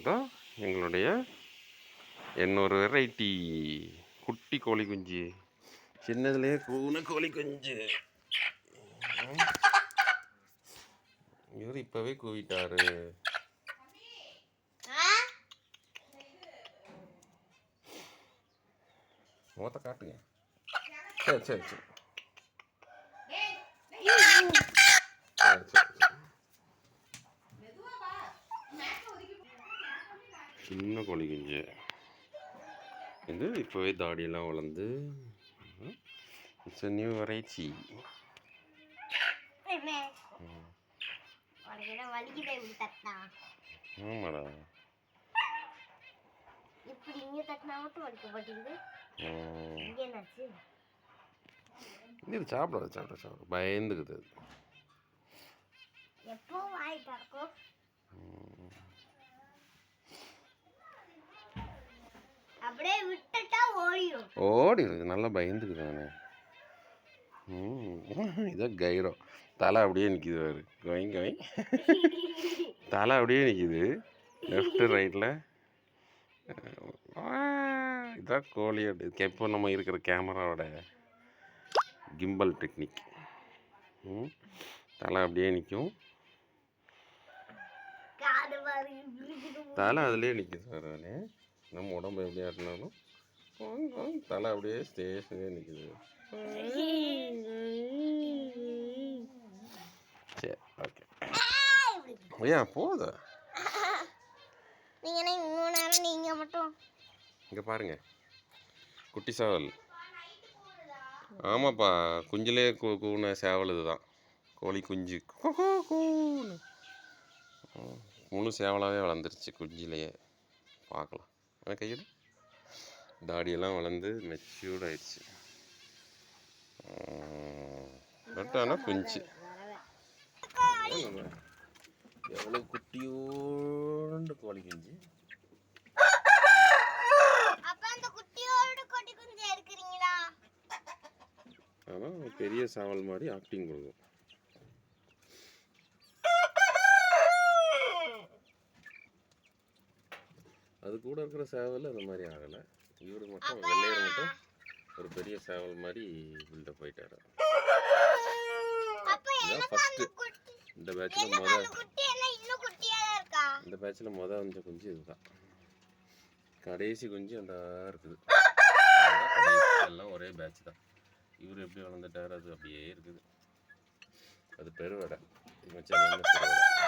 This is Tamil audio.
இதான் எங்களுடைய இன்னொரு வெரைட்டி குட்டி கோழி குஞ்சு. சின்னதுலேயே கூன கோழி குஞ்சு. இவர் இப்போவே கூவிட்டாரு. முகத்தை காட்டுங்க. சரி சரி சரி சின்ன கோழி குஞ்சு இது இப்போவே தாடியெல்லாம் வளர்ந்து இட்ஸ் நியூ வெரைட்டி. ஆமாடா இது சாப்பிடாது சாப்பிட சாப்பிட பயந்துக்குது. ஓடிடுது நல்லா பயந்துக்குது. இதான் கைரம். தலை அப்படியே நிற்கிது வேறு கோயிங் கோயிங். தலை அப்படியே நிற்கிது லெஃப்ட்டு ரைட்டில். இதான் கோழி. அப்படி எப்போ நம்ம இருக்கிற கேமராவோட கிம்பல் டெக்னிக். தலை அப்படியே நிற்கும். தலை அதுலேயே நிற்கிது சார். அவனே நம்ம உடம்பு எப்படியா இருந்தாலும் தலை அப்படியே ஸ்டேஷனே நிற்கிது. சரி ஓகே. ஏன் போதா நீங்கள் மட்டும் இங்கே பாருங்க குட்டி சேவல். ஆமாப்பா குஞ்சிலே கூன சேவல். இதுதான் கோழி குஞ்சு. முழு சேவலாகவே வளர்ந்துருச்சு குஞ்சிலேயே. பார்க்கலாம். ஆனால் கையில் தாடியெல்லாம் வளர்ந்து மெச்சூர்ட் ஆயிடுச்சு. பட் ஆனால் குஞ்சு எவ்வளோ குட்டியோண்டு கோழி குஞ்சு. ஆனால் பெரிய சேவல் மாதிரி ஆக்டிங் கொடுக்கும். அது கூட இருக்கிற சேவல் அந்த மாதிரி ஆகலை. இவரு மட்டும் வெள்ளையர் மட்டும் ஒரு பெரிய சேவல் மாதிரி பில்டப் போயிட்டாரு. இதான் ஃபஸ்ட்டு இந்த பேட்சில் வந்து குஞ்சு இதுதான். கடைசி குஞ்சு அந்த இருக்குது. எல்லாம் ஒரே பேட்ச் தான். இவர் எப்படி வளர்ந்துட்டார் அது அப்படியே இருக்குது. அது பெருவடை. இவங்க செல்லாமல் பெருவடை.